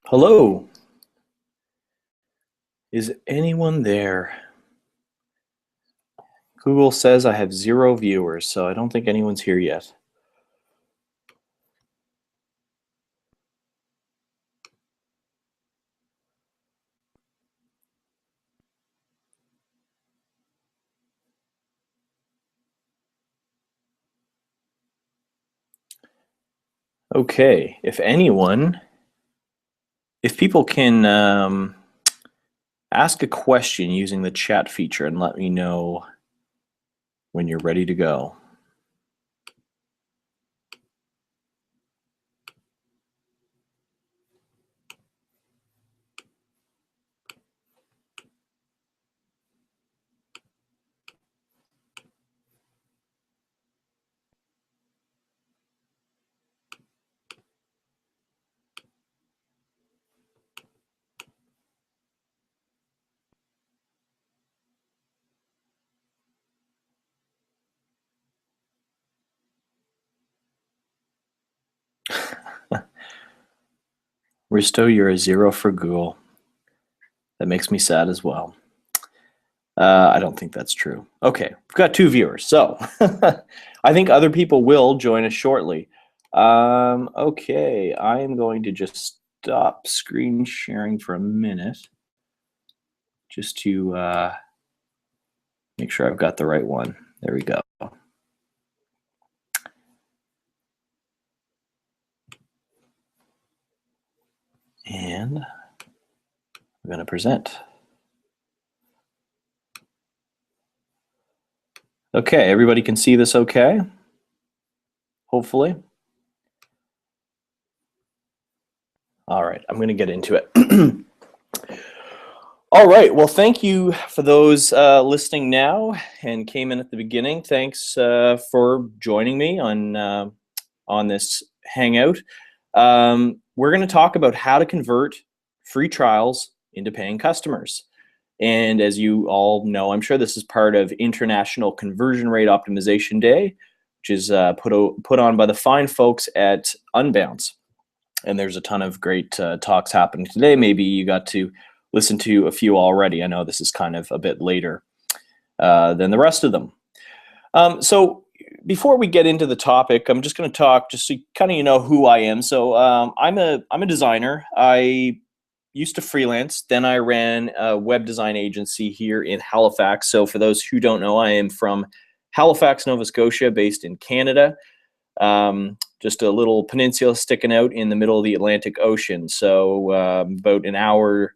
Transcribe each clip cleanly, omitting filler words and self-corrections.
Hello, is anyone there? Google says I have 0 viewers, so I don't think anyone's here yet. Okay, if people can ask a question using the chat feature and let me know when you're ready to go. Risto, you're a 0 for Google. That makes me sad as well. I don't think that's true. Okay, we've got 2 viewers, so I think other people will join us shortly. Okay, I am going to just stop screen sharing for a minute just to make sure I've got the right one. There we go. And I'm going to present. Okay, everybody can see this okay? Hopefully. All right, I'm going to get into it. All right, well, thank you for those listening now and came in at the beginning. Thanks for joining me on this Hangout. We're going to talk about how to convert free trials into paying customers. And as you all know, I'm sure this is part of International Conversion Rate Optimization Day, which is put on by the fine folks at Unbounce. And there's a ton of great talks happening today. Maybe you got to listen to a few already. I know this is kind of a bit later than the rest of them. So before we get into the topic, I'm just going to talk just so kind of you know who I am. So I'm a designer. I used to freelance. Then I ran a web design agency here in Halifax. So for those who don't know, I am from Halifax, Nova Scotia, based in Canada. Just a little peninsula sticking out in the middle of the Atlantic Ocean. So about an hour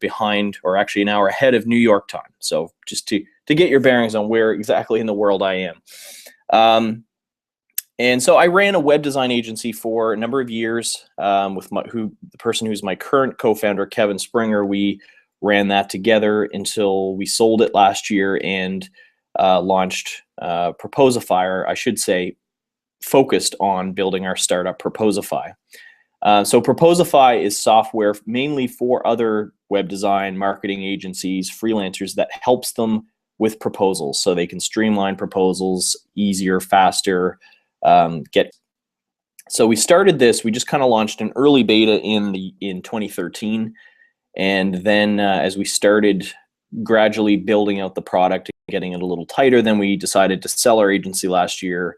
behind, or actually an hour ahead of New York time. So just to get your bearings on where exactly in the world I am. And so I ran a web design agency for a number of years with the person who's my current co-founder, Kevin Springer. We ran that together until we sold it last year and launched Proposify, or I should say, focused on building our startup, Proposify. So Proposify is software mainly for other web design marketing agencies, freelancers, that helps them with proposals so they can streamline proposals easier, faster. So we started this. We just kind of launched an early beta in 2013, and then as we started gradually building out the product and getting it a little tighter, then we decided to sell our agency last year.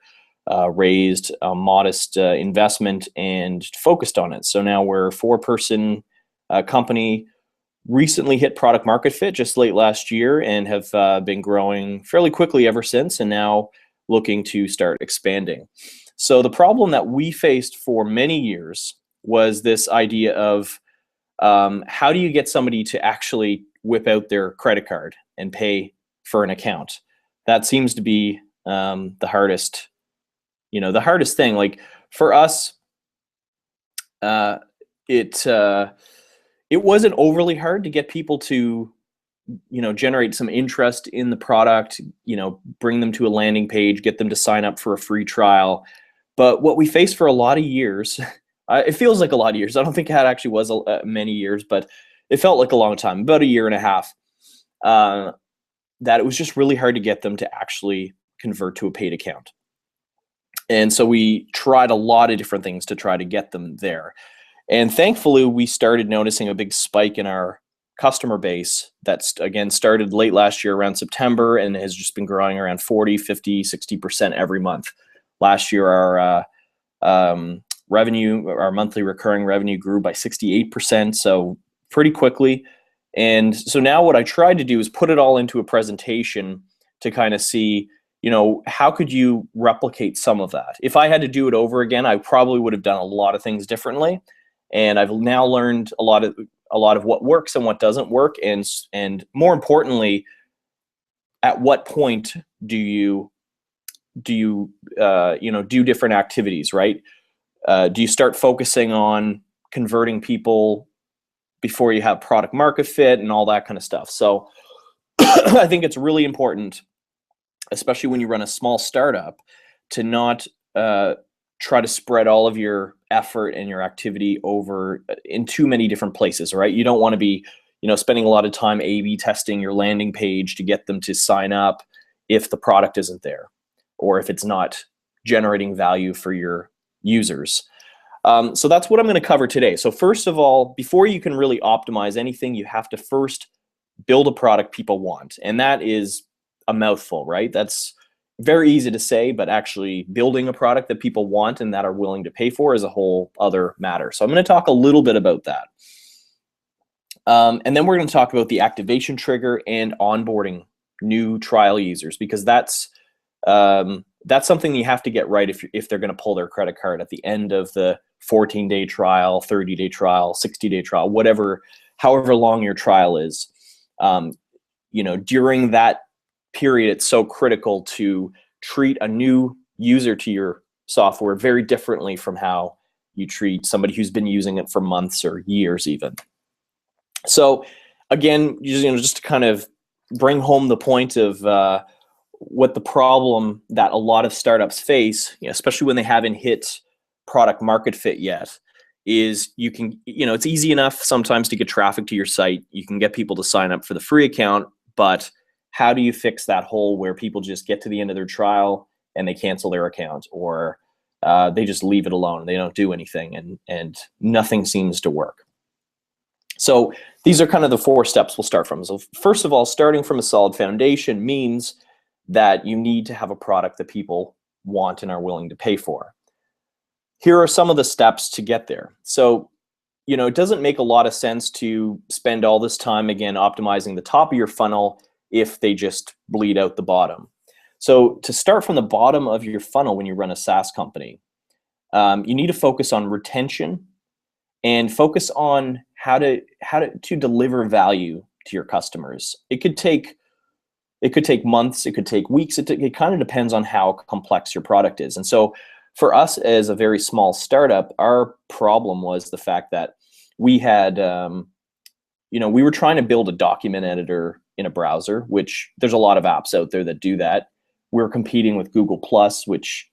Raised a modest investment and focused on it. So now we're a 4-person company, recently hit product market fit just late last year and have been growing fairly quickly ever since, and now looking to start expanding. So the problem that we faced for many years was this idea of how do you get somebody to actually whip out their credit card and pay for an account? That seems to be the hardest thing. Like for us, it wasn't overly hard to get people to, generate some interest in the product, bring them to a landing page, get them to sign up for a free trial. But what we faced for a lot of years, it feels like a lot of years. I don't think it actually was many years, but it felt like a long time, about a year and a half, that it was just really hard to get them to actually convert to a paid account. And so we tried a lot of different things to try to get them there. And thankfully, we started noticing a big spike in our customer base that's, again, started late last year around September and has just been growing around 40, 50, 60% every month. Last year, our revenue, our monthly recurring revenue grew by 68%, so pretty quickly. And so now what I tried to do is put it all into a presentation to kind of see, how could you replicate some of that? If I had to do it over again, I probably would have done a lot of things differently. And I've now learned a lot of what works and what doesn't work, and more importantly, at what point do you do different activities, right? Do you start focusing on converting people before you have product market fit and all that kind of stuff? So I think it's really important, especially when you run a small startup, to not try to spread all of your effort and your activity over in too many different places, right? You don't want to be, spending a lot of time A/B testing your landing page to get them to sign up if the product isn't there, or if it's not generating value for your users. So that's what I'm going to cover today. So first of all, before you can really optimize anything, you have to first build a product people want. And that is a mouthful, right? That's very easy to say, but actually building a product that people want and that are willing to pay for is a whole other matter. So I'm going to talk a little bit about that. And then we're going to talk about the activation trigger and onboarding new trial users, because that's something you have to get right if they're going to pull their credit card at the end of the 14-day trial, 30-day trial, 60-day trial, however long your trial is. During that period, it's so critical to treat a new user to your software very differently from how you treat somebody who's been using it for months or years even. So again, just to kind of bring home the point of what the problem that a lot of startups face, especially when they haven't hit product market fit yet, is it's easy enough sometimes to get traffic to your site. You can get people to sign up for the free account, but how do you fix that hole where people just get to the end of their trial and they cancel their account, or they just leave it alone, they don't do anything, and nothing seems to work? So these are kind of the 4 steps we'll start from. So first of all, starting from a solid foundation means that you need to have a product that people want and are willing to pay for. Here are some of the steps to get there. So, it doesn't make a lot of sense to spend all this time, again, optimizing the top of your funnel if they just bleed out the bottom. So to start from the bottom of your funnel when you run a SaaS company, you need to focus on retention and focus on how to deliver value to your customers. It could take months, it could take weeks. It kind of depends on how complex your product is. And so for us as a very small startup, our problem was the fact that we had, we were trying to build a document editor in a browser, which there's a lot of apps out there that do that. We're competing with Google Docs, which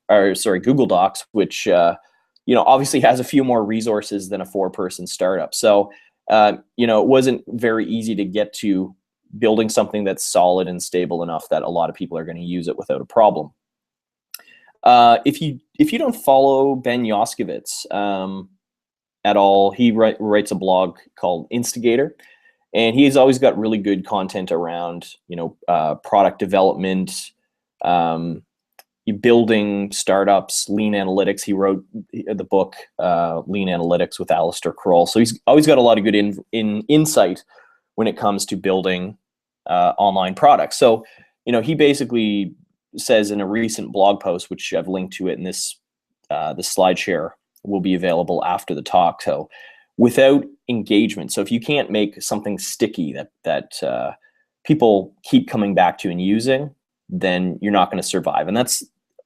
obviously has a few more resources than a 4-person startup. So, it wasn't very easy to get to building something that's solid and stable enough that a lot of people are going to use it without a problem. If you don't follow Ben Yoskovitz at all, he writes a blog called Instigator, and he's always got really good content around product development, building startups, lean analytics. He wrote the book Lean Analytics with Alistair Kroll, so he's always got a lot of good insight when it comes to building online products. So, he basically says in a recent blog post, which I've linked to it in this slide share, will be available after the talk. So without engagement, so if you can't make something sticky that people keep coming back to and using, then you're not going to survive. And that's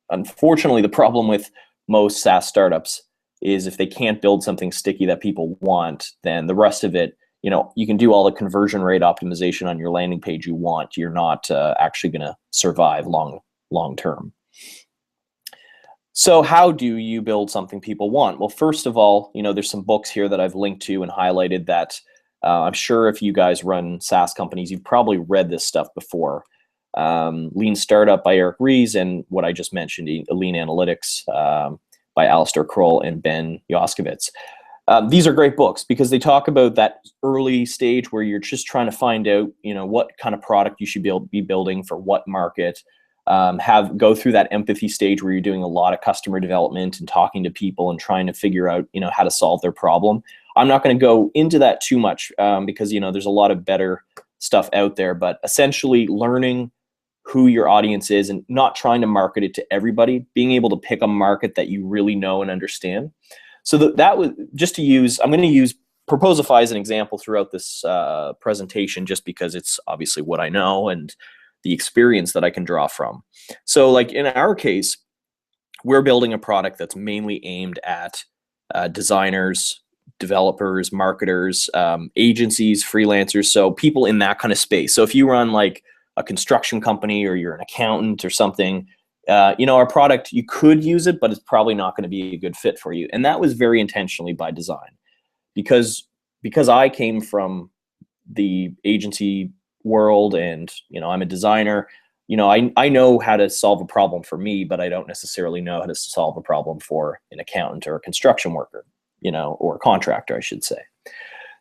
unfortunately the problem with most SaaS startups, is if they can't build something sticky that people want, then the rest of it, you can do all the conversion rate optimization on your landing page you want. You're not actually going to survive long term. So how do you build something people want? Well, first of all, there's some books here that I've linked to and highlighted that I'm sure if you guys run SaaS companies, you've probably read this stuff before. Lean Startup by Eric Ries, and what I just mentioned, Lean Analytics by Alistair Kroll and Ben Yoskovitz. These are great books because they talk about that early stage where you're just trying to find out, what kind of product you should be building for what market. Go through that empathy stage where you're doing a lot of customer development and talking to people and trying to figure out, how to solve their problem. I'm not going to go into that too much because, there's a lot of better stuff out there, but essentially learning who your audience is and not trying to market it to everybody, being able to pick a market that you really know and understand. So that was just to use, I'm going to use Proposify as an example throughout this presentation, just because it's obviously what I know and the experience that I can draw from. So like in our case, we're building a product that's mainly aimed at designers, developers, marketers, agencies, freelancers, so people in that kind of space. So if you run like a construction company or you're an accountant or something, our product, you could use it, but it's probably not going to be a good fit for you. And that was very intentionally by design, because I came from the agency world and, I'm a designer, I know how to solve a problem for me, but I don't necessarily know how to solve a problem for an accountant or a construction worker, or a contractor, I should say.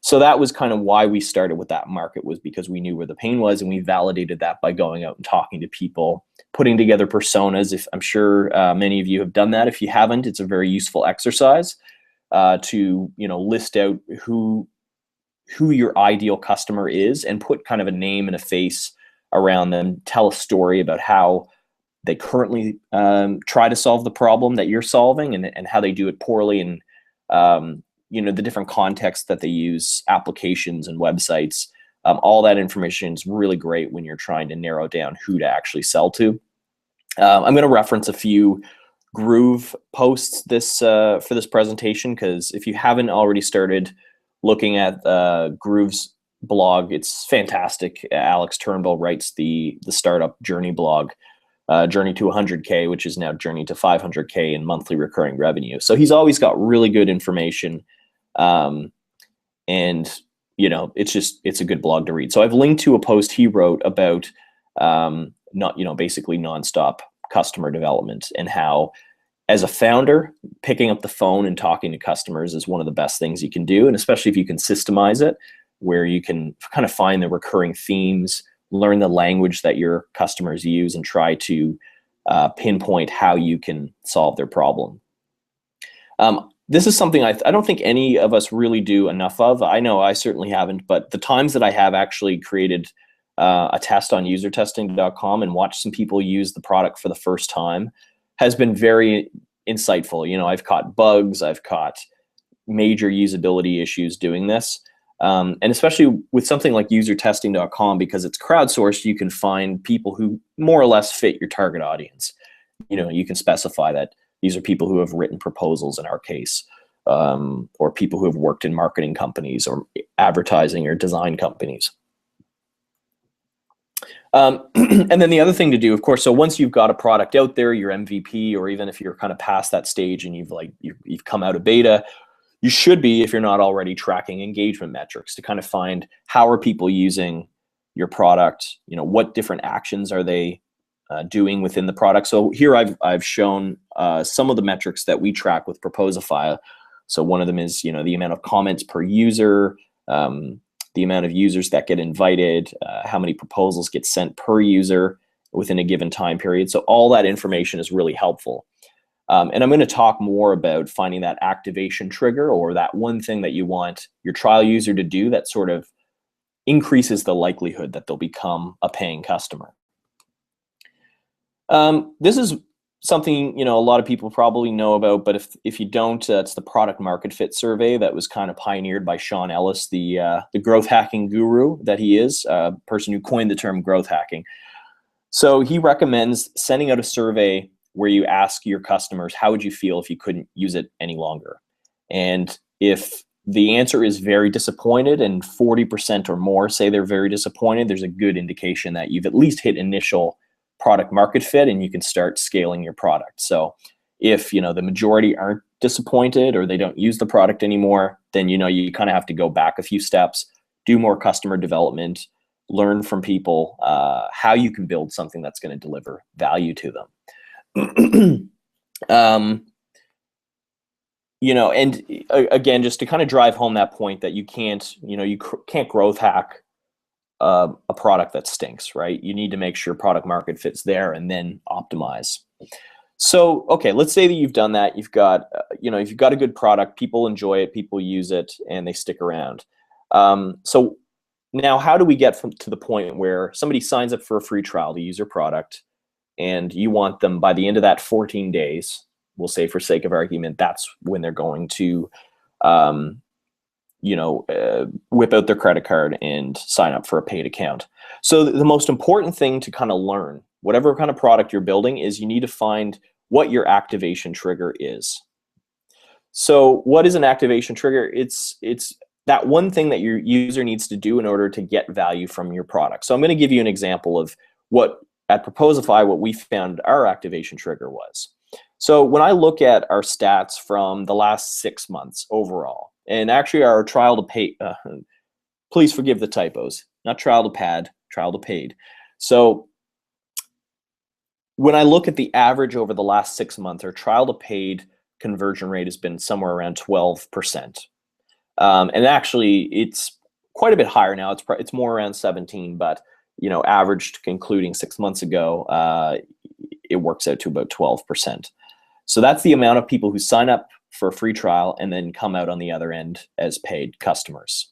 So that was kind of why we started with that market, was because we knew where the pain was, and we validated that by going out and talking to people, putting together personas. If I'm sure many of you have done that. If you haven't, it's a very useful exercise to list out who your ideal customer is and put kind of a name and a face around them. Tell a story about how they currently try to solve the problem that you're solving, and how they do it poorly, and the different contexts that they use, applications and websites. All that information is really great when you're trying to narrow down who to actually sell to. I'm going to reference a few Groove posts for this presentation, because if you haven't already started looking at Groove's blog, it's fantastic. Alex Turnbull writes the startup journey blog, Journey to 100K, which is now Journey to 500K in monthly recurring revenue. So he's always got really good information. And it's a good blog to read. So I've linked to a post he wrote about basically nonstop customer development, and how, as a founder, picking up the phone and talking to customers is one of the best things you can do. And especially if you can systemize it, where you can kind of find the recurring themes, learn the language that your customers use, and try to pinpoint how you can solve their problem. This is something I don't think any of us really do enough of. I know I certainly haven't, but the times that I have actually created a test on usertesting.com and watched some people use the product for the first time has been very insightful. I've caught bugs, I've caught major usability issues doing this. And especially with something like usertesting.com, because it's crowdsourced, you can find people who more or less fit your target audience. You can specify that these are people who have written proposals in our case, or people who have worked in marketing companies or advertising or design companies. And then the other thing to do, of course, so once you've got a product out there, your MVP, or even if you're kind of past that stage and you've come out of beta, you should be, if you're not already, tracking engagement metrics to kind of find how are people using your product, what different actions are they doing within the product. So here I've shown some of the metrics that we track with Proposify. So one of them is, the amount of comments per user, the amount of users that get invited, how many proposals get sent per user within a given time period. So all that information is really helpful. And I'm going to talk more about finding that activation trigger, or that one thing that you want your trial user to do that sort of increases the likelihood that they'll become a paying customer. This is something a lot of people probably know about, but if you don't, it's the product market fit survey that was kind of pioneered by Sean Ellis, the growth hacking guru that he is, a person who coined the term growth hacking. So he recommends sending out a survey where you ask your customers, how would you feel if you couldn't use it any longer? And if the answer is very disappointed, and 40% or more say they're very disappointed, there's a good indication that you've at least hit initial product market fit and you can start scaling your product. So if the majority aren't disappointed or they don't use the product anymore, then you kind of have to go back a few steps, do more customer development, learn from people how you can build something that's going to deliver value to them. And again, just to kind of drive home that point that you can't, can't growth hack a product that stinks, right? You need to make sure product market fit's there and then optimize. So, okay, let's say that you've done that. You've got, you've got a good product, people enjoy it, people use it, and they stick around. So now how do we get to the point where somebody signs up for a free trial to use your product, and you want them by the end of that 14 days, we'll say for sake of argument, that's when they're going to, whip out their credit card and sign up for a paid account. So the most important thing to kind of learn, whatever kind of product you're building, is you need to find what your activation trigger is. So what is an activation trigger? It's that one thing that your user needs to do in order to get value from your product. So I'm going to give you an example of what at Proposify, what we found our activation trigger was. So when I look at our stats from the last 6 months overall, and actually our trial to pay, please forgive the typos, not trial to pad, trial to paid. So when I look at the average over the last 6 months, our trial to paid conversion rate has been somewhere around 12%. And actually it's quite a bit higher now. It's more around 17, but averaged concluding 6 months ago, it works out to about 12%. So that's the amount of people who sign up for a free trial and then come out on the other end as paid customers.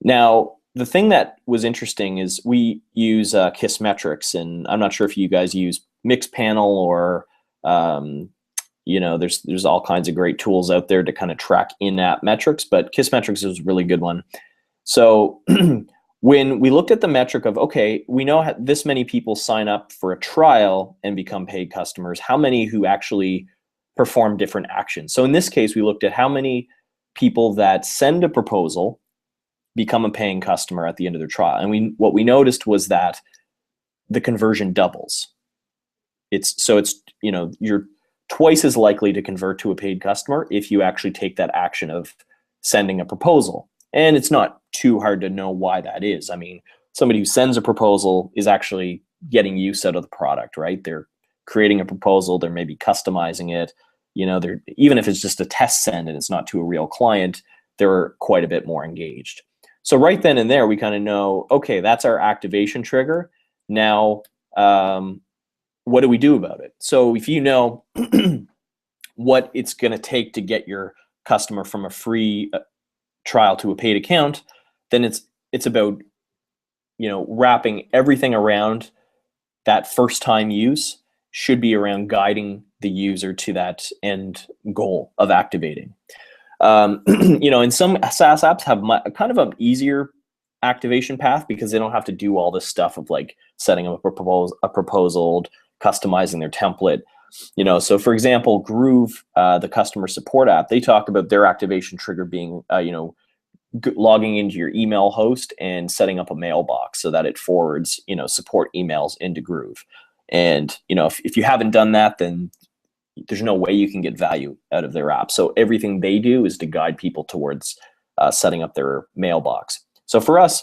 Now, the thing that was interesting is we use Kissmetrics, and I'm not sure if you guys use Mixpanel or there's all kinds of great tools out there to kind of track in-app metrics, but Kissmetrics is a really good one. So when we looked at the metric of, okay, we know this many people sign up for a trial and become paid customers, how many who actually perform different actions? So in this case, we looked at how many people that send a proposal become a paying customer at the end of their trial. And what we noticed was that the conversion doubles. You're twice as likely to convert to a paid customer if you actually take that action of sending a proposal. And it's not too hard to know why that is. I mean, somebody who sends a proposal is actually getting use out of the product, right? They're creating a proposal, they're maybe customizing it, they're, even if it's just a test send and it's not to a real client, they're quite a bit more engaged. So right then and there, we kind of know, okay, that's our activation trigger. Now, what do we do about it? So if you know what it's going to take to get your customer from a free trial to a paid account, then it's about wrapping everything around that first time use should be around guiding the user to that end goal of activating. And some SaaS apps have kind of an easier activation path because they don't have to do all this stuff of like setting up a proposal, customizing their template. So for example, Groove, the customer support app, they talk about their activation trigger being, logging into your email host and setting up a mailbox so that it forwards, support emails into Groove. And, if you haven't done that, then there's no way you can get value out of their app. So everything they do is to guide people towards setting up their mailbox. So for us,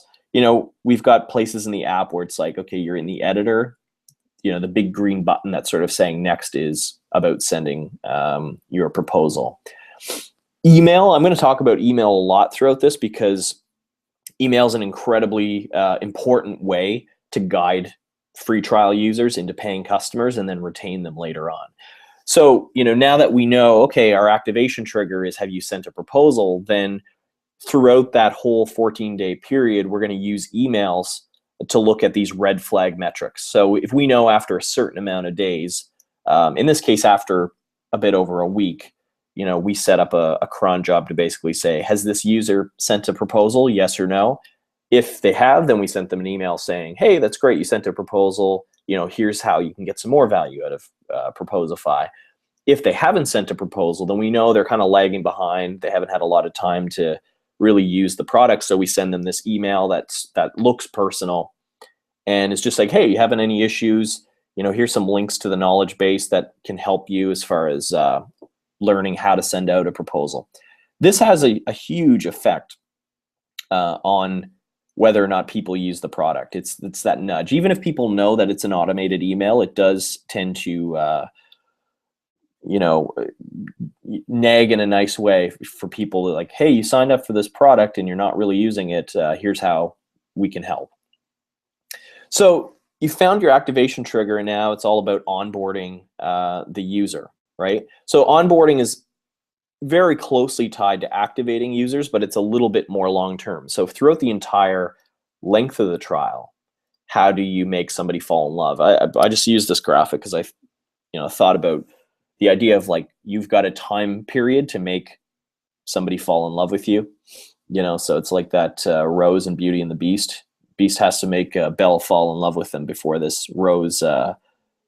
we've got places in the app where it's like, okay, you're in the editor, the big green button that's sort of saying next is about sending your proposal. Email, I'm going to talk about email a lot throughout this because email is an incredibly important way to guide free trial users into paying customers and then retain them later on. So, now that we know, okay, our activation trigger is have you sent a proposal, then throughout that whole 14-day period, we're going to use emails to look at these red flag metrics. So if we know after a certain amount of days, in this case, after a bit over a week, we set up a cron job to basically say, has this user sent a proposal, yes or no? If they have, then we sent them an email saying, hey, that's great, you sent a proposal, here's how you can get some more value out of Proposify. If they haven't sent a proposal, then we know they're kind of lagging behind. They haven't had a lot of time to really use the product. So we send them this email that looks personal. And it's just like, hey, you having any issues? Here's some links to the knowledge base that can help you as far as learning how to send out a proposal. This has a huge effect on whether or not people use the product. It's that nudge. Even if people know that it's an automated email, it does tend to you know, nag in a nice way for people like, hey, you signed up for this product and you're not really using it. Here's how we can help. So you found your activation trigger, and now it's all about onboarding the user, right? So onboarding is very closely tied to activating users, but it's a little bit more long-term. So throughout the entire length of the trial, how do you make somebody fall in love? I just used this graphic because I thought about the idea of like, you've got a time period to make somebody fall in love with you. So it's like that Rose and Beauty and the Beast. Beast has to make Belle fall in love with him before this Rose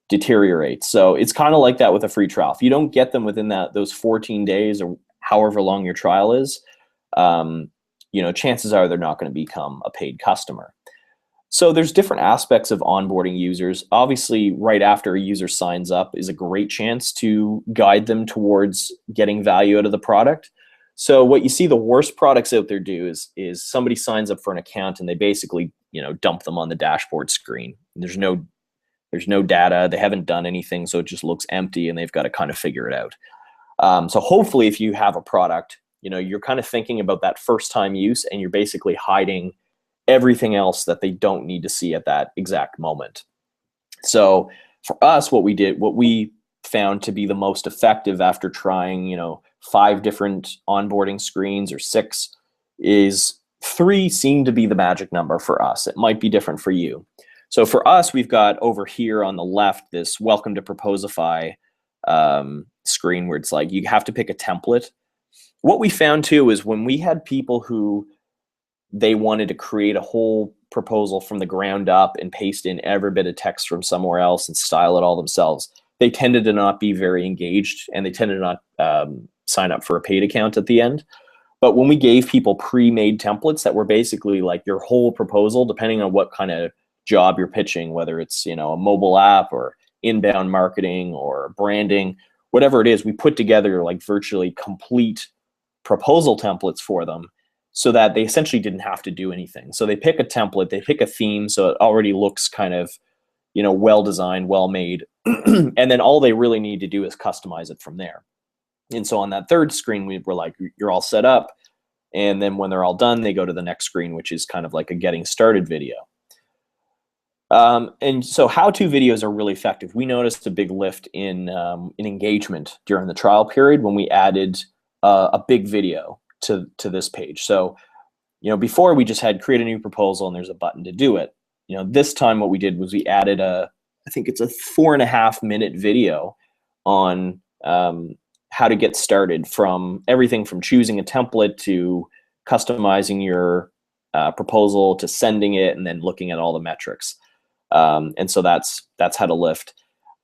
deteriorates. So it's kind of like that with a free trial. If you don't get them within those 14 days or however long your trial is, chances are they're not going to become a paid customer. So there's different aspects of onboarding users. Obviously, right after a user signs up is a great chance to guide them towards getting value out of the product. So what you see the worst products out there do is somebody signs up for an account and they basically, dump them on the dashboard screen. There's no data. They haven't done anything, so it just looks empty, and they've got to kind of figure it out. So hopefully, if you have a product, you're kind of thinking about that first time use, and you're basically hiding everything else that they don't need to see at that exact moment. So for us, what we found to be the most effective after trying, 5 different onboarding screens or 6, is 3 seemed to be the magic number for us. It might be different for you. So for us, we've got over here on the left this Welcome to Proposify screen where it's like you have to pick a template. What we found too is when we had people who they wanted to create a whole proposal from the ground up and paste in every bit of text from somewhere else and style it all themselves, they tended to not be very engaged, and they tended to not sign up for a paid account at the end. But when we gave people pre-made templates that were basically like your whole proposal, depending on what kind of job you're pitching, whether it's a mobile app or inbound marketing or branding, whatever it is, we put together like virtually complete proposal templates for them so that they essentially didn't have to do anything. So they pick a template, they pick a theme, so it already looks kind of well designed, well made, and then all they really need to do is customize it from there. And so on that third screen, we were like, you're all set up. And then when they're all done, they go to the next screen, which is kind of like a getting started video. And so how-to videos are really effective. We noticed a big lift in engagement during the trial period when we added a big video to this page. So, before we just had create a new proposal and there's a button to do it. This time what we did was we added I think it's a 4.5-minute video on how to get started, from everything from choosing a template to customizing your proposal to sending it and then looking at all the metrics. And so that's how to lift.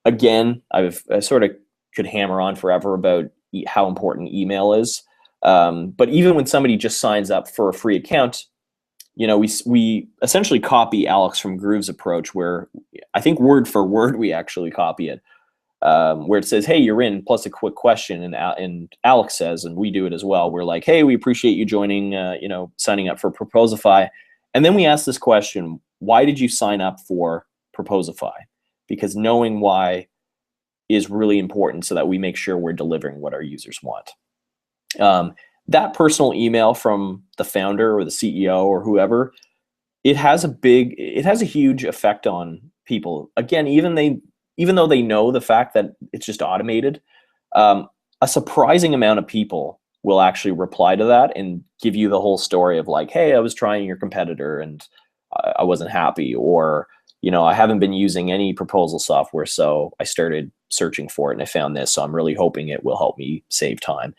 Again, I sort of could hammer on forever about how important email is. But even when somebody just signs up for a free account, we essentially copy Alex from Groove's approach, where I think word for word we actually copy it, where it says, hey, you're in, plus a quick question. And Alex says, and we do it as well, we're like, hey, we appreciate you joining, signing up for Proposify. And then we ask this question, why did you sign up for Proposify? Because knowing why is really important so that we make sure we're delivering what our users want. That personal email from the founder or the CEO or whoever, it has a huge effect on people. Again, even though they know the fact that it's just automated, a surprising amount of people will actually reply to that and give you the whole story of like, hey, I was trying your competitor and I wasn't happy, or I haven't been using any proposal software, so I started searching for it and I found this, so I'm really hoping it will help me save time.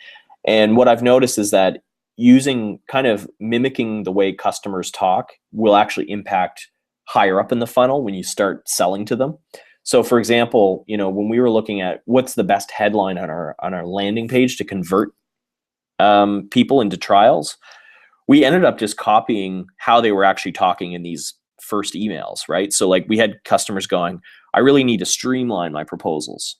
And what I've noticed is that kind of mimicking the way customers talk will actually impact higher up in the funnel when you start selling to them. So for example, when we were looking at what's the best headline on our landing page to convert people into trials, we ended up just copying how they were actually talking in these first emails, right? So like we had customers going, I really need to streamline my proposals.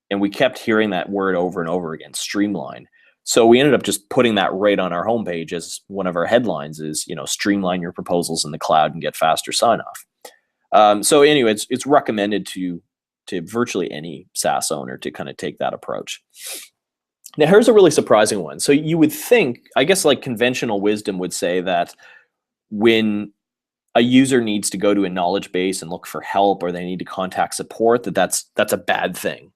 And we kept hearing that word over and over again, streamline. So we ended up just putting that right on our homepage as one of our headlines is, streamline your proposals in the cloud and get faster sign off. So anyway, it's recommended to to virtually any SaaS owner to kind of take that approach. Now, here's a really surprising one. So you would think, I guess like conventional wisdom would say that when a user needs to go to a knowledge base and look for help, or they need to contact support, that's a bad thing.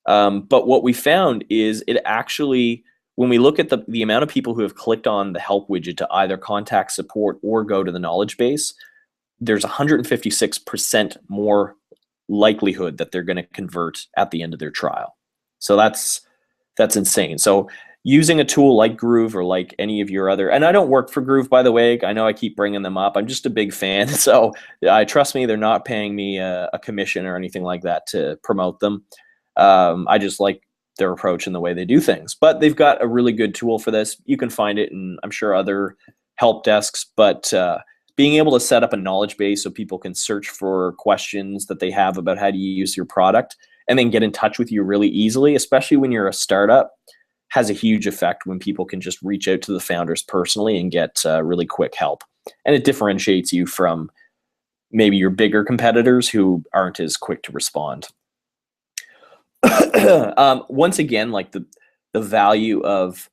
But what we found is it actually, when we look at the amount of people who have clicked on the help widget to either contact support or go to the knowledge base, there's 156% more likelihood that they're going to convert at the end of their trial. So that's insane. So using a tool like Groove or like any of your other, and I don't work for Groove, by the way, I know I keep bringing them up. I'm just a big fan. So trust me, they're not paying me a commission or anything like that to promote them. I just like their approach and the way they do things, but they've got a really good tool for this. You can find it in, I'm sure, other help desks, but being able to set up a knowledge base so people can search for questions that they have about how to use your product and then get in touch with you really easily, especially when you're a startup, has a huge effect when people can just reach out to the founders personally and get really quick help. And it differentiates you from maybe your bigger competitors who aren't as quick to respond. Once again, like the value of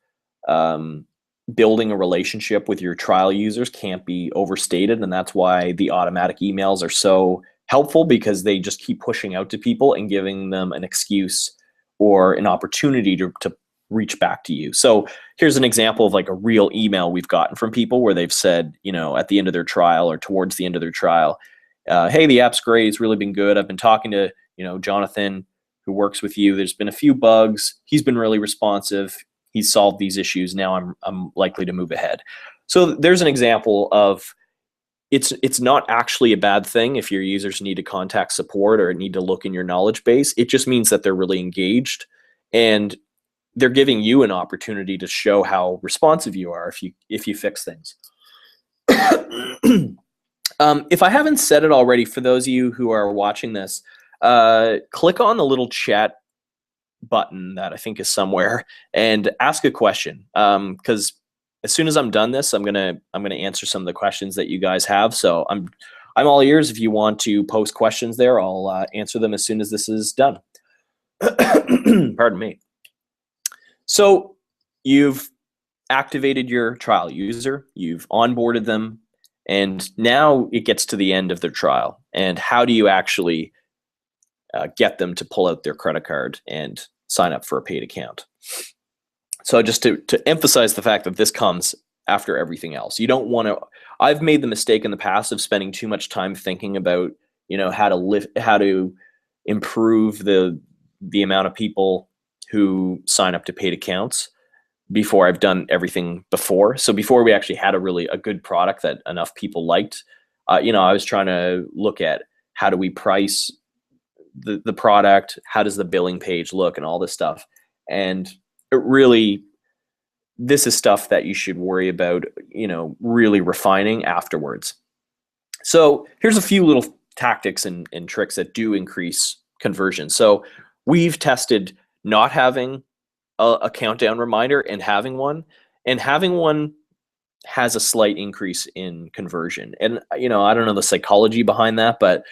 building a relationship with your trial users can't be overstated, and that's why the automatic emails are so helpful, because they just keep pushing out to people and giving them an excuse or an opportunity to reach back to you. So here's an example of like a real email we've gotten from people where they've said, at the end of their trial or towards the end of their trial, hey, the app's great, it's really been good. I've been talking to, Jonathan, who works with you. There's been a few bugs. He's been really responsive. He's solved these issues. Now I'm likely to move ahead. So there's an example of it's not actually a bad thing if your users need to contact support or need to look in your knowledge base. It just means that they're really engaged, and they're giving you an opportunity to show how responsive you are if you fix things. If I haven't said it already, for those of you who are watching this, click on the little chat button that I think is somewhere and ask a question. Because as soon as I'm done this, I'm gonna answer some of the questions that you guys have. So I'm all ears. If you want to post questions there, I'll answer them as soon as this is done. Pardon me. So you've activated your trial user, you've onboarded them, and now it gets to the end of their trial. And how do you actually get them to pull out their credit card and sign up for a paid account? So just to emphasize the fact that this comes after everything else. You don't want to, I've made the mistake in the past of spending too much time thinking about, how to improve the amount of people who sign up to paid accounts before I've done everything before. So before we actually had a good product that enough people liked, I was trying to look at how do we price the product, how does the billing page look, and all this stuff. And this is stuff that you should worry about, really refining afterwards. So here's a few little tactics and tricks that do increase conversion. So we've tested not having a countdown reminder and having one has a slight increase in conversion. And, I don't know the psychology behind that, but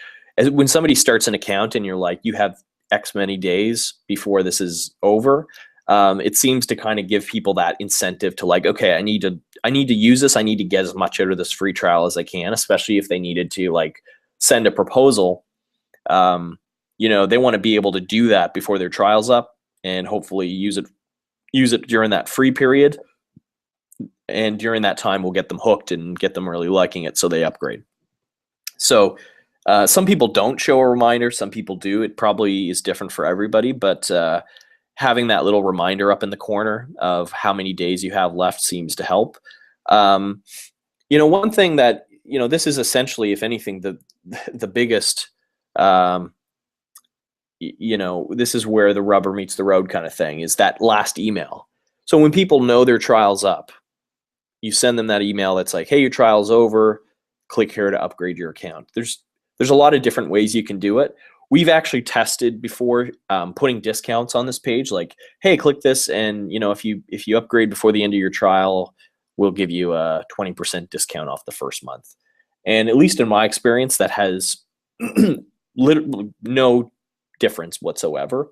when somebody starts an account and you're like, you have X many days before this is over, it seems to kind of give people that incentive to like, okay, I need to use this. I need to get as much out of this free trial as I can, especially if they needed to like send a proposal. They want to be able to do that before their trial's up and hopefully use it during that free period. And during that time, we'll get them hooked and get them really liking it, so they upgrade. So some people don't show a reminder. Some people do. It probably is different for everybody, but having that little reminder up in the corner of how many days you have left seems to help. One thing that, this is essentially, if anything, the biggest, this is where the rubber meets the road kind of thing, is that last email. So when people know their trial's up, you send them that email that's like, hey, your trial's over, click here to upgrade your account. There's a lot of different ways you can do it. We've actually tested before putting discounts on this page, like, hey, click this, and if you upgrade before the end of your trial, we'll give you a 20% discount off the first month. And at least in my experience, that has literally no difference whatsoever.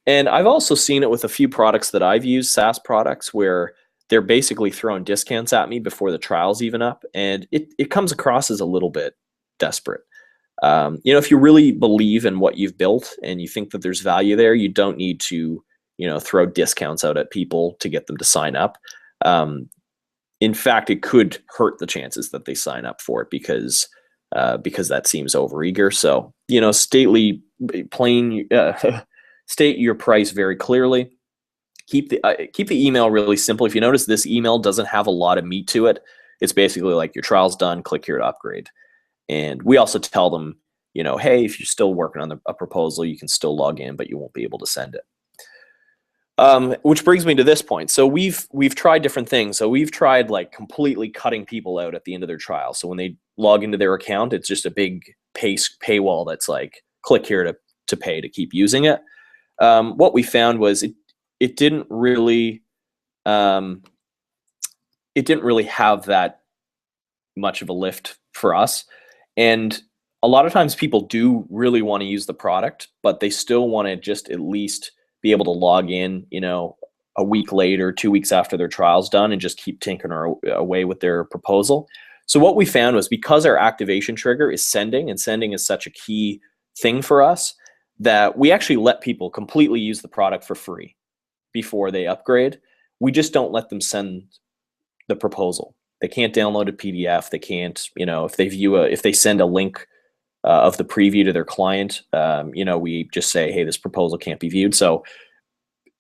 And I've also seen it with a few products that I've used, SaaS products, where they're basically throwing discounts at me before the trial's even up. And it comes across as a little bit desperate. If you really believe in what you've built and you think that there's value there, you don't need to, throw discounts out at people to get them to sign up. In fact, it could hurt the chances that they sign up for it because that seems overeager. So, state your price very clearly. Keep the email really simple. If you notice, this email doesn't have a lot of meat to it. It's basically like, your trial's done, click here to upgrade. And we also tell them, hey, if you're still working on a proposal, you can still log in, but you won't be able to send it. Which brings me to this point. So we've tried different things. So we've tried like completely cutting people out at the end of their trial. So when they log into their account, it's just a big paywall that's like, click here to pay to keep using it. What we found was it didn't really have that much of a lift for us. And a lot of times people do really want to use the product, but they still want to just at least be able to log in, a week later, 2 weeks after their trial's done, and just keep tinkering away with their proposal. So what we found was, because our activation trigger is sending, and sending is such a key thing for us, that we actually let people completely use the product for free before they upgrade. We just don't let them send the proposal. They can't download a PDF. They can't, if they send a link of the preview to their client, we just say, hey, this proposal can't be viewed. So,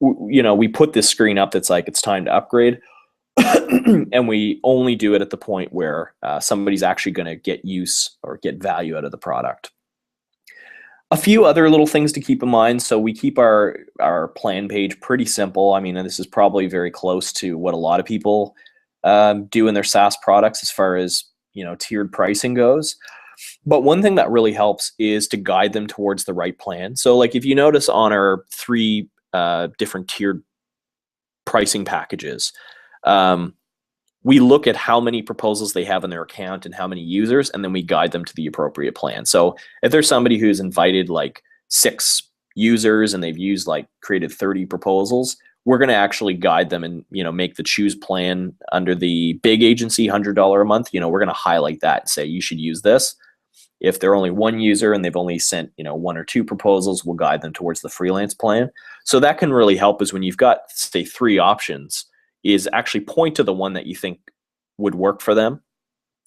we put this screen up that's like, it's time to upgrade. And we only do it at the point where somebody's actually going to get use or get value out of the product. A few other little things to keep in mind. So we keep our plan page pretty simple. I mean, this is probably very close to what a lot of people do in their SaaS products as far as, tiered pricing goes. But one thing that really helps is to guide them towards the right plan. So like, if you notice on our 3 different tiered pricing packages, we look at how many proposals they have in their account and how many users, and then we guide them to the appropriate plan. So if there's somebody who's invited like 6 users and they've created 30 proposals, we're going to actually guide them and, make the choose plan under the big agency, $100 a month. We're going to highlight that and say, you should use this. If they're only 1 user and they've only sent, 1 or 2 proposals, we'll guide them towards the freelance plan. So that can really help, is when you've got, say, 3 options, is actually point to the one that you think would work for them.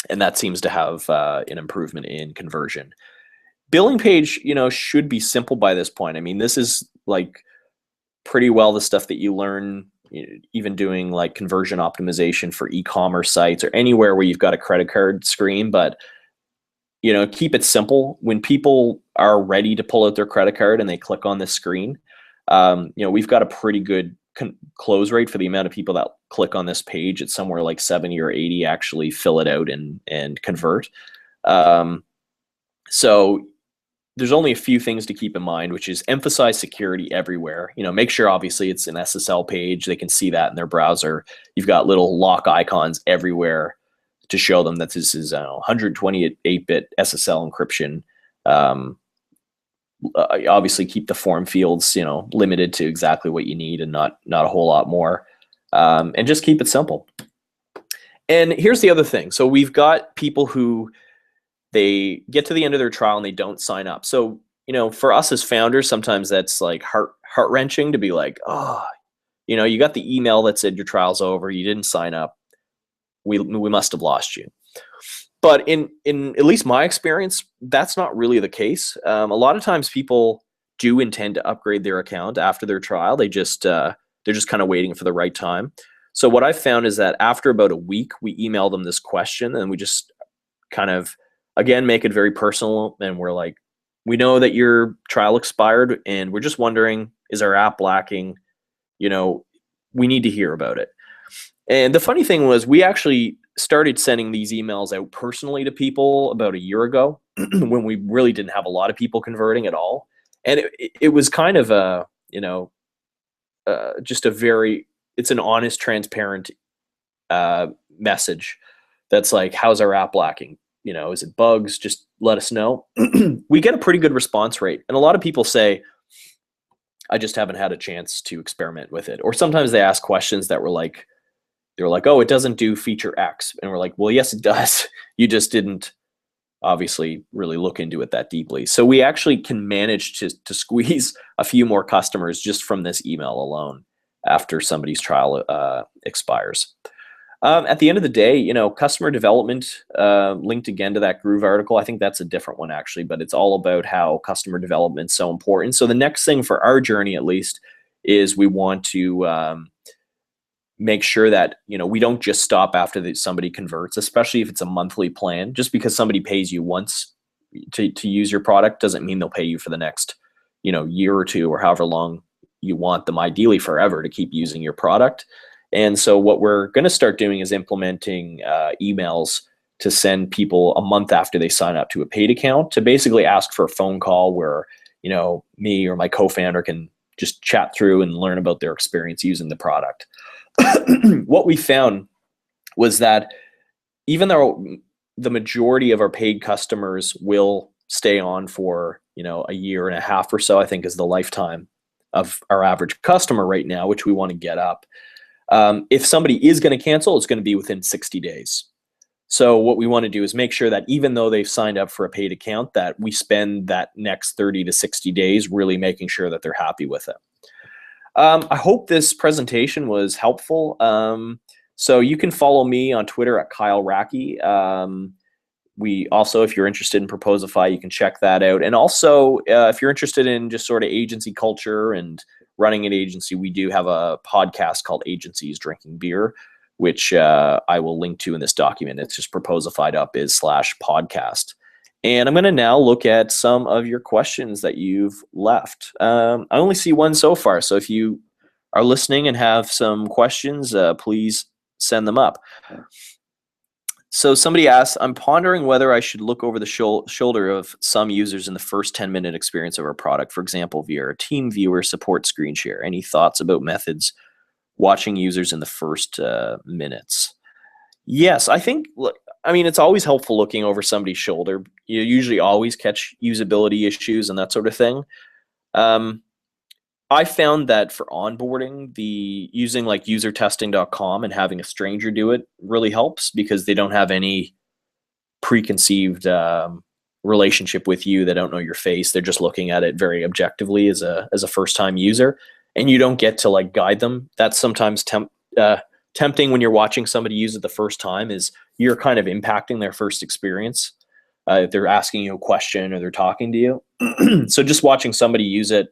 And that seems to have an improvement in conversion. Billing page, should be simple by this point. I mean, this is like pretty well the stuff that you learn, even doing like conversion optimization for e-commerce sites or anywhere where you've got a credit card screen. But, keep it simple. When people are ready to pull out their credit card and they click on this screen, we've got a pretty good close rate for the amount of people that click on this page. It's somewhere like 70 or 80 actually fill it out and convert. So there's only a few things to keep in mind, which is emphasize security everywhere. Make sure obviously it's an SSL page. They can see that in their browser. You've got little lock icons everywhere to show them that this is 128-bit SSL encryption. Obviously keep the form fields, limited to exactly what you need and not a whole lot more. And just keep it simple. And here's the other thing. So we've got people who, they get to the end of their trial and they don't sign up. So, for us as founders, sometimes that's like heart-wrenching to be like, oh, you got the email that said your trial's over, you didn't sign up, we must have lost you. But in at least my experience, that's not really the case. A lot of times people do intend to upgrade their account after their trial. They're just kind of waiting for the right time. So what I've found is that after about a week, we email them this question, and we just kind of, again, make it very personal. And we're like, we know that your trial expired and we're just wondering, is our app lacking? We need to hear about it. And the funny thing was, we actually started sending these emails out personally to people about a year ago when we really didn't have a lot of people converting at all. And it was kind of a, just a very, it's an honest, transparent message that's like, how's our app lacking? is it bugs? Just let us know. We get a pretty good response rate. And a lot of people say, I just haven't had a chance to experiment with it. Or sometimes they ask questions that were like, oh, it doesn't do feature X. And we're like, well, yes, it does. You just didn't obviously really look into it that deeply. So we actually can manage to squeeze a few more customers just from this email alone after somebody's trial expires. At the end of the day, customer development, linked again to that Groove article. I think that's a different one actually, but it's all about how customer development is so important. So the next thing for our journey, at least, is we want to make sure that we don't just stop after somebody converts, especially if it's a monthly plan. Just because somebody pays you once to use your product doesn't mean they'll pay you for the next year or two, or however long you want them, ideally forever, to keep using your product. And so what we're going to start doing is implementing emails to send people a month after they sign up to a paid account, to basically ask for a phone call where me or my co-founder can just chat through and learn about their experience using the product. What we found was that even though the majority of our paid customers will stay on for a year and a half or so, I think is the lifetime of our average customer right now, which we want to get up. If somebody is going to cancel, it's going to be within 60 days. So what we want to do is make sure that even though they've signed up for a paid account, that we spend that next 30 to 60 days really making sure that they're happy with it. I hope this presentation was helpful. So you can follow me on Twitter at Kyle Racky. We also, if you're interested in Proposify, you can check that out. And also, if you're interested in just sort of agency culture and running an agency, we do have a podcast called Agencies Drinking Beer, which I will link to in this document. It's just Proposify.biz/podcast. And I'm going to now look at some of your questions that you've left. I only see one so far, so if you are listening and have some questions, please send them up. So somebody asks, I'm pondering whether I should look over the shoulder of some users in the first 10-minute experience of our product, for example, via a team viewer support screen share. Any thoughts about methods watching users in the first minutes? Yes, I think, it's always helpful looking over somebody's shoulder. You usually always catch usability issues and that sort of thing. I found that for onboarding, using like usertesting.com and having a stranger do it really helps, because they don't have any preconceived relationship with you. They don't know your face. They're just looking at it very objectively as a first-time user, and you don't get to like guide them. That's sometimes tempting when you're watching somebody use it the first time, is you're kind of impacting their first experience. If they're asking you a question or they're talking to you. So just watching somebody use it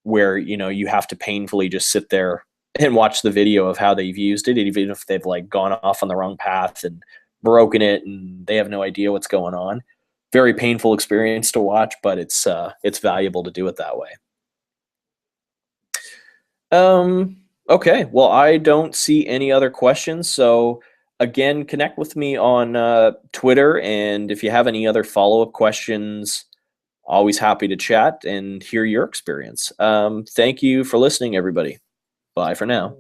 where you have to painfully just sit there and watch the video of how they've used it, even if they've like gone off on the wrong path and broken it and they have no idea what's going on. Very painful experience to watch, but it's valuable to do it that way. Okay, well, I don't see any other questions. So again, connect with me on Twitter, and if you have any other follow-up questions, always happy to chat and hear your experience. Thank you for listening, everybody. Bye for now.